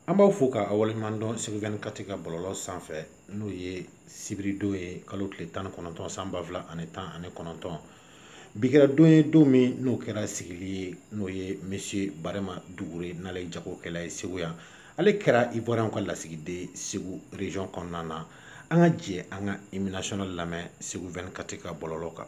An b'aw fo ka aw waleɲuman dɔn Segu 24 ka bɔlɔlɔ sanfɛ n'o ye sibirido ye kalo tile 19 san 2019 bi kɛra don ye don min n'o kɛra sigili ye n'o ye monsieur Barema Dugure n'ale ye jagokɛla ye Segu yan ale kɛra Ivoirien ka lasigiden Segu région kɔnɔna na an ka jɛ an ka hymne national lamɛn Segu 24 ka bɔlɔlɔ kan.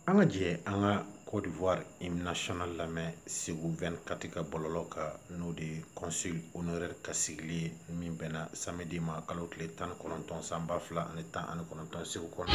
An ka jɛ an ka Côte d'Ivoire hymne national lamɛn Segu 24 ka bɔlɔlɔ kan n'o de consul honoraire ka sigili ye min bɛnna samedi ma kalo tile 19 san 2019 Segu kɔnɔ.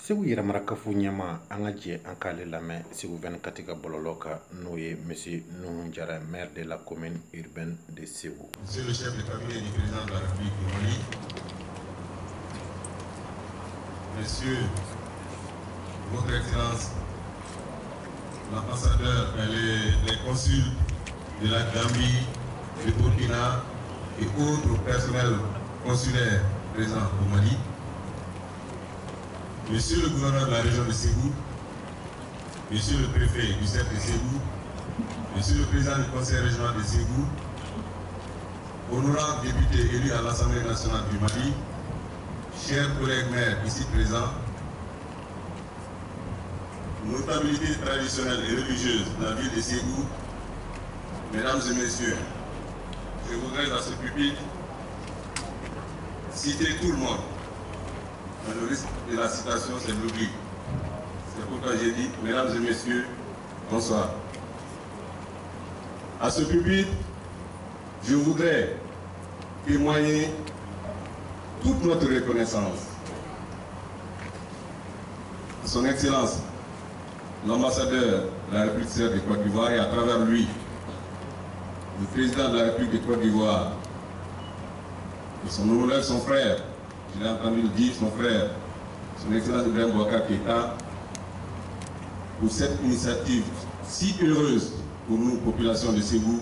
Segu yɛrɛmarakafo ɲɛma an ka jɛ an k'ale lamɛn Segu 24 ka bɔlɔlɔ kan n'o ye monsieur Nuhu Jara, maire de la commune urbaine de Segu. Monsieur le chef de cabinet du président de la République du Mali, Monsieur votre Excellence l'ambassadeur et les consuls de la Gambie, du Burkina et autres personnels consulaires présents au Mali, Monsieur le gouverneur de la région de Ségou, Monsieur le préfet du CEP de Ségou, Monsieur le président du conseil régional de Ségou, honorables députés élus à l'Assemblée nationale du Mali, chers collègues maires ici présents, notabilités traditionnelles et religieuses de la ville de Ségou, mesdames et messieurs, je voudrais à ce pupitre citer tout le monde. Le risque de la citation, c'est l'oubli. C'est pourquoi j'ai dit, mesdames et messieurs, bonsoir. À ce pupitre, je voudrais témoigner toute notre reconnaissance à son Excellence, l'ambassadeur de la République de Côte d'Ivoire et à travers lui, le président de la République de Côte d'Ivoire, et son homologue, son frère, je l'ai entendu le dire, son frère, son Excellence Ibrahim Boubacar Keïta, pour cette initiative si heureuse pour nous, population de Ségou,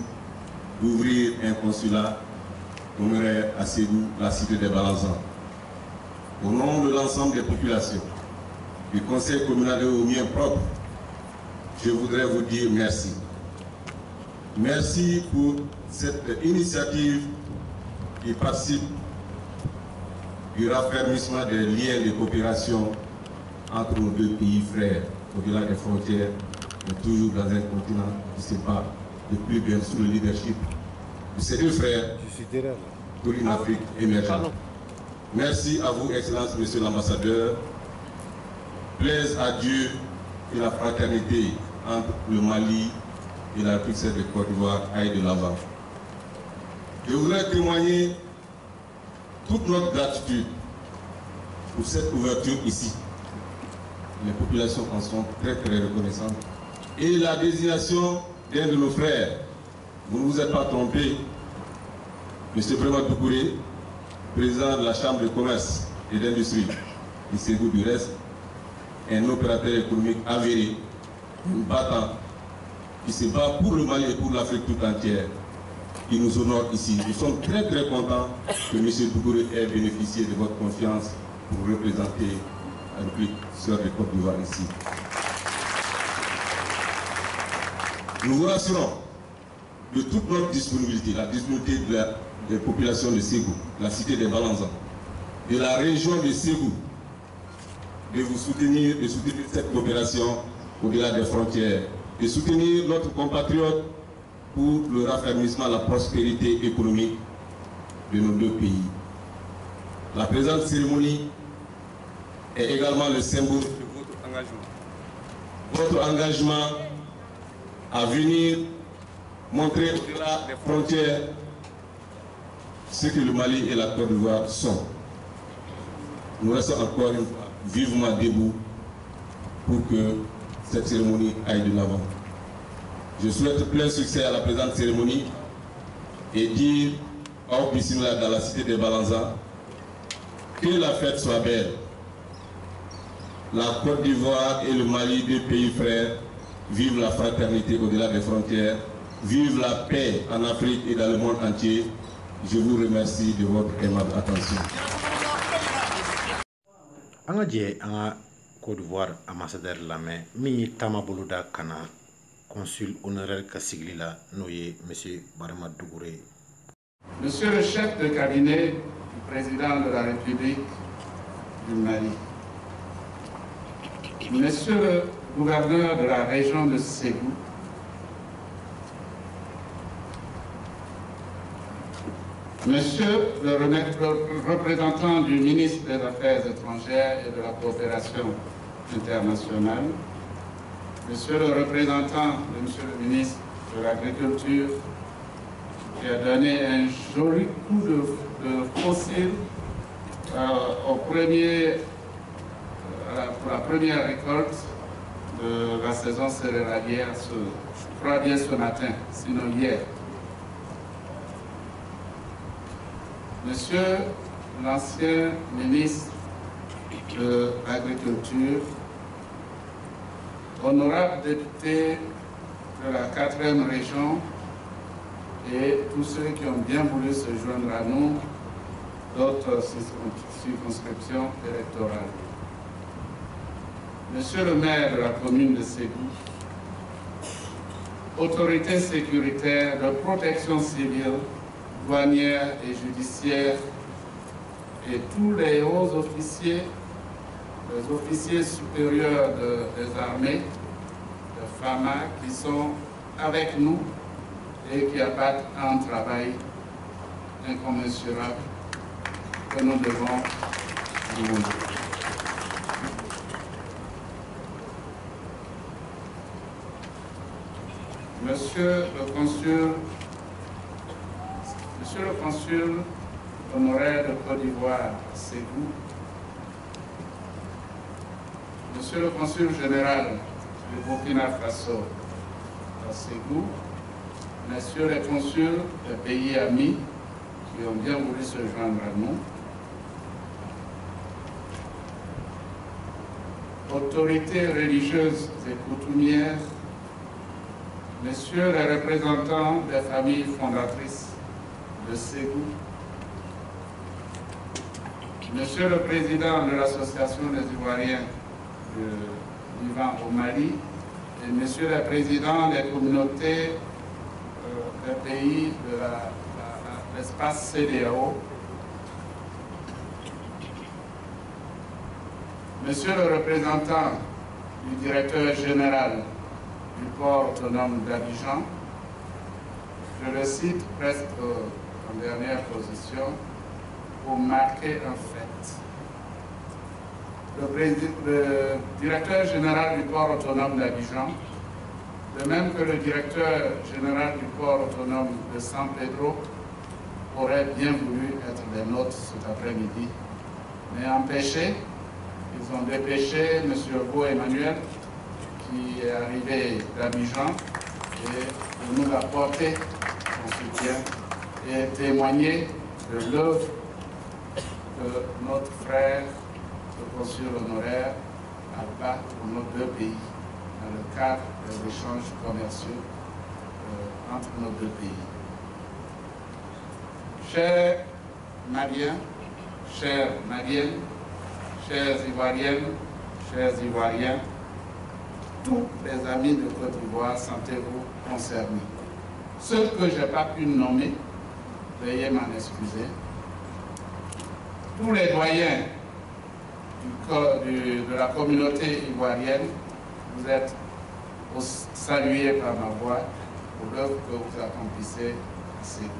d'ouvrir un consulat honoraire à Ségou, la cité des Balanzans. Au nom de l'ensemble des populations, du conseil communal et au mien propre, je voudrais vous dire merci. Merci pour cette initiative qui participe du raffermissement des liens de coopération entre nos deux pays frères, au-delà des frontières, mais toujours dans un continent qui se bat de plus bien sous le leadership de ces deux frères pour une Afrique émergente. Merci à vous, Excellence, Monsieur l'ambassadeur. Plaise à Dieu que la fraternité entre le Mali et la République de Côte d'Ivoire aille de l'avant. Je voudrais témoigner toute notre gratitude pour cette ouverture ici. Les populations en sont très reconnaissantes. Et la désignation d'un de nos frères, vous ne vous êtes pas trompé, M. Barema Dugure, président de la Chambre de commerce et d'industrie du Ségou du reste, un opérateur économique avéré, un battant qui se bat pour le Mali et pour l'Afrique tout entière, qui nous honore ici. Nous sommes très contents que M. Dugure ait bénéficié de votre confiance pour représenter la République sœur de Côte d'Ivoire ici. Nous vous rassurons de toute notre disponibilité, la disponibilité des populations de Ségou, la cité des Balanzans, de la région de Ségou, de vous soutenir, de soutenir cette coopération au-delà des frontières, de soutenir notre compatriote pour le raffermissement, la prospérité économique de nos deux pays. La présente cérémonie est également le symbole de votre engagement à venir montrer au-delà des frontières ce que le Mali et la Côte d'Ivoire sont. Nous restons encore une fois vivement debout pour que cette cérémonie aille de l'avant. Je souhaite plein succès à la présente cérémonie et dire au Bismillah dans la cité des Balanza que la fête soit belle. La Côte d'Ivoire et le Mali, deux pays frères, vivent la fraternité au-delà des frontières, vivent la paix en Afrique et dans le monde entier. Je vous remercie de votre aimable attention. En Côte d'Ivoire, ambassadeur Lamé, mi tama boloda kana consul honoraire Kassiglila, noyé M. Barama Dougouré. Monsieur le chef de cabinet du président de la République du Mali, Monsieur le gouverneur de la région de Ségou, Monsieur le représentant du ministre des Affaires étrangères et de la coopération internationale, Monsieur le représentant de Monsieur le ministre de l'Agriculture, qui a donné un joli coup de fossile pour la première récolte de la saison céréalière, je crois bien ce matin, sinon hier. Monsieur l'ancien ministre de l'Agriculture, honorable député de la 4e région et tous ceux qui ont bien voulu se joindre à nous d'autres circonscriptions électorales. Monsieur le maire de la commune de Ségou, autorités sécuritaires de protection civile, douanière et judiciaire et tous les hauts officiers, les officiers supérieurs des armées, de FAMA, qui sont avec nous et qui abattent un travail incommensurable que nous devons vous montrer. Monsieur le consul honoraire de Côte d'Ivoire, Ségou, Monsieur le consul général du Burkina Faso, à Ségou, Messieurs les consuls des pays amis qui ont bien voulu se joindre à nous, autorités religieuses et coutumières, Messieurs les représentants des familles fondatrices de Ségou, Monsieur le Président de l'Association des Ivoiriens vivant au Mali et Monsieur le Président des communautés des pays de l'espace CEDEAO, Monsieur le représentant du directeur général du port autonome d'Abidjan, je le cite presque en dernière position pour marquer un fait. Le directeur général du port autonome d'Abidjan, de même que le directeur général du port autonome de San Pedro, aurait bien voulu être des nôtres cet après-midi, mais empêchés, ils ont dépêché M. Beau Emmanuel, qui est arrivé d'Abidjan, et nous apporter son soutien et témoigner de l'œuvre de notre frère, le consul honoraire, Alba, pour nos deux pays, dans le cadre des échanges commerciaux entre nos deux pays. Chers Maliens, chères Maliennes, chères Ivoiriennes, chers Ivoiriens, tous les amis de Côte d'Ivoire, sentez-vous concernés. Ceux que je n'ai pas pu nommer, veuillez m'en excuser. Tous les doyens de la communauté ivoirienne, vous êtes salués par ma voix pour l'œuvre que vous accomplissez à Ségou.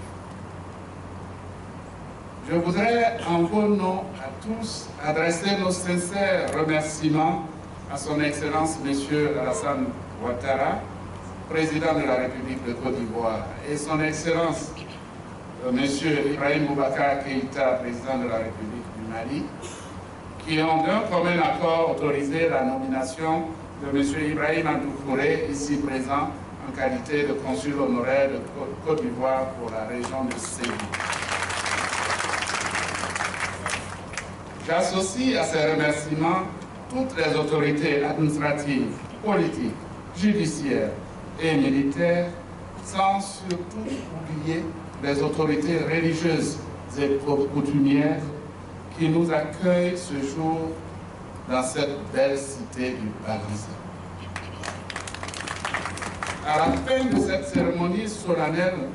Je voudrais en vos noms à tous adresser nos sincères remerciements à son Excellence M. Alassane Ouattara, président de la République de Côte d'Ivoire, et son Excellence, M. Ibrahim Boubacar Keïta, président de la République du Mali, qui ont d'un commun accord autorisé la nomination de M. Ibrahim Andoukouré, ici présent, en qualité de consul honoraire de Côte d'Ivoire pour la région de Ségou. J'associe à ces remerciements toutes les autorités administratives, politiques, judiciaires et militaires, sans surtout oublier les autorités religieuses et coutumières qui nous accueillent ce jour dans cette belle cité du Balisé. À la fin de cette cérémonie solennelle,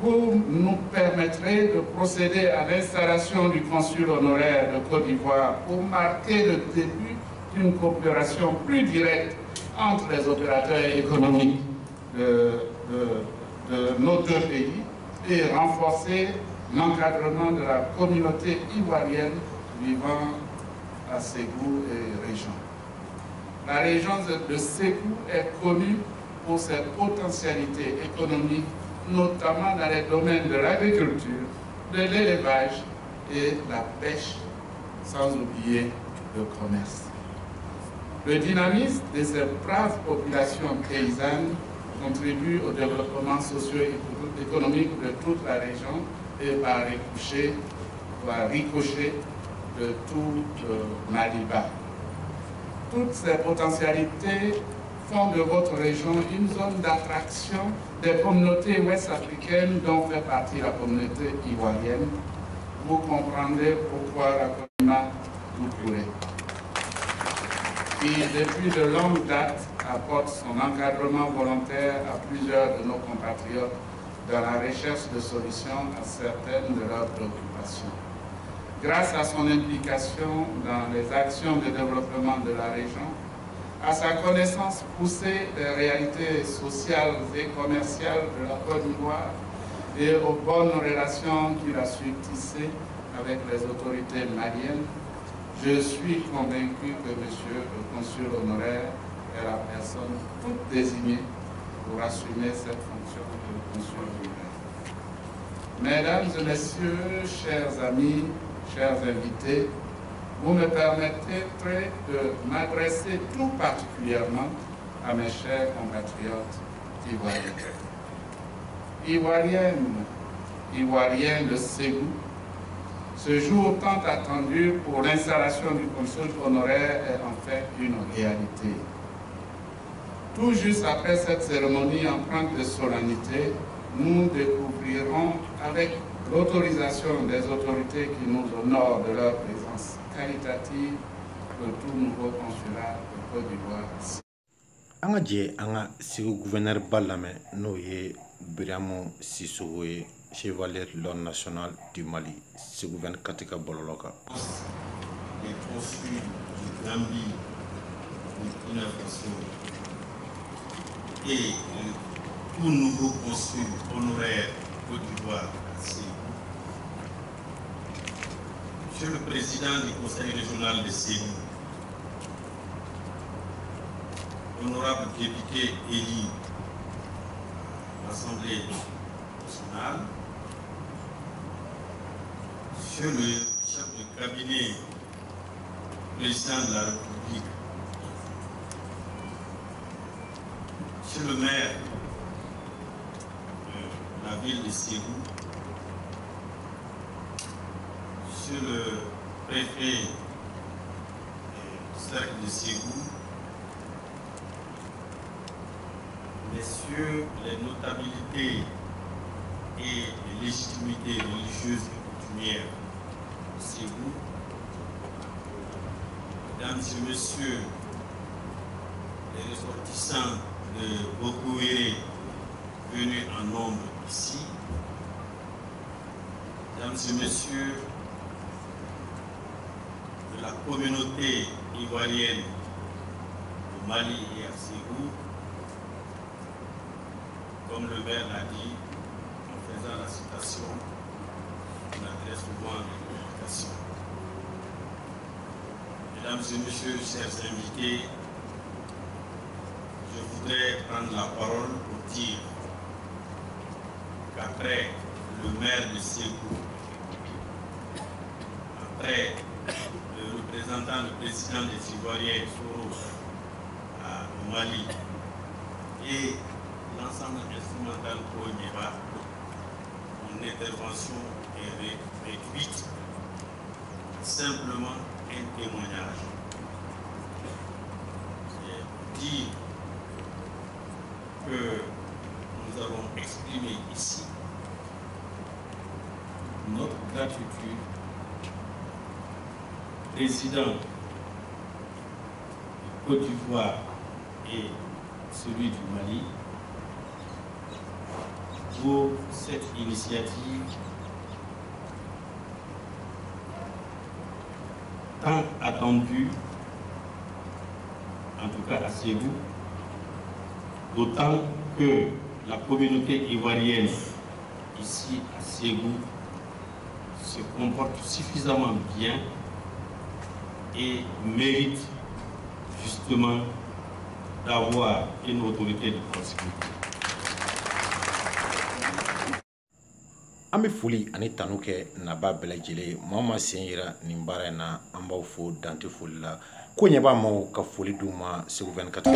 vous nous permettrez de procéder à l'installation du consul honoraire de Côte d'Ivoire pour marquer le début d'une coopération plus directe entre les opérateurs économiques de nos deux pays et renforcer l'encadrement de la communauté ivoirienne vivant à Ségou et région. La région de Ségou est connue pour ses potentialités économiques, notamment dans les domaines de l'agriculture, de l'élevage et de la pêche, sans oublier le commerce. Le dynamisme de ces braves populations paysannes contribue au développement socio-économique de toute la région et par ricochet de tout Maliba. Toutes ces potentialités font de votre région une zone d'attraction des communautés ouest-africaines dont fait partie la communauté ivoirienne. Vous comprendrez pourquoi la communauté Doucouré, qui depuis de longue date apporte son encadrement volontaire à plusieurs de nos compatriotes dans la recherche de solutions à certaines de leurs préoccupations. Grâce à son implication dans les actions de développement de la région, à sa connaissance poussée des réalités sociales et commerciales de la Côte d'Ivoire et aux bonnes relations qu'il a su tisser avec les autorités maliennes, je suis convaincu que Monsieur le consul honoraire est la personne toute désignée pour assumer cette fonction de consul honoraire. Mesdames et messieurs, chers amis, chers invités, vous me permettrez de m'adresser tout particulièrement à mes chers compatriotes ivoiriens. Ivoiriens de Ségou, ce jour tant attendu pour l'installation du consul honoraire est en fait une réalité. Tout juste après cette cérémonie empreinte de solennité, nous découvrirons avec l'autorisation des autorités qui nous honorent de leur présence qualitative le tout nouveau consulat de Côte d'Ivoire. Anga je anga Ségou gouverneur Balame no ye Biramo Sissoko ye chevalier de l'ordre national du Mali Ségou 24 ka bololoka. Les consuls de Gambie, Burkina Faso et le tout nouveau consul honoraire Côte d'Ivoire. Monsieur le Président du Conseil régional de Ségou, honorable député élu à l'Assemblée nationale, Monsieur le chef de cabinet président de la République, Monsieur le maire de la ville de Ségou, Monsieur le préfet du cercle de Ségou, Messieurs les notabilités et les légitimités religieuses et coutumières de Ségou, Mesdames et Messieurs les ressortissants de Bokouéré venus en nombre ici, Mesdames et Messieurs de la communauté ivoirienne au Mali et à Ségou, comme le maire l'a dit, en faisant la citation, on adresse souvent des communications. Mesdames et Messieurs, chers invités, je voudrais prendre la parole pour dire qu'après le maire de Ségou, après le représentant, le président des Ivoiriens, Soro, au Mali, et l'ensemble instrumental Konyeba, mon intervention est réduite simplement un témoignage. C'est dire que nous avons exprimé ici notre gratitude au président de Côte d'Ivoire et celui du Mali pour cette initiative tant attendue, en tout cas à Ségou, d'autant que la communauté ivoirienne ici à Ségou se comporte suffisamment bien et mérite justement d'avoir une autorité de proximité. An bɛ foli ani tanu kɛ naba bɛɛ lajɛlen maa ma sen yira nin baara in na an b'aw fo dante foli la ko ɲɛ b'a ma ka foli d'u ma Segu 24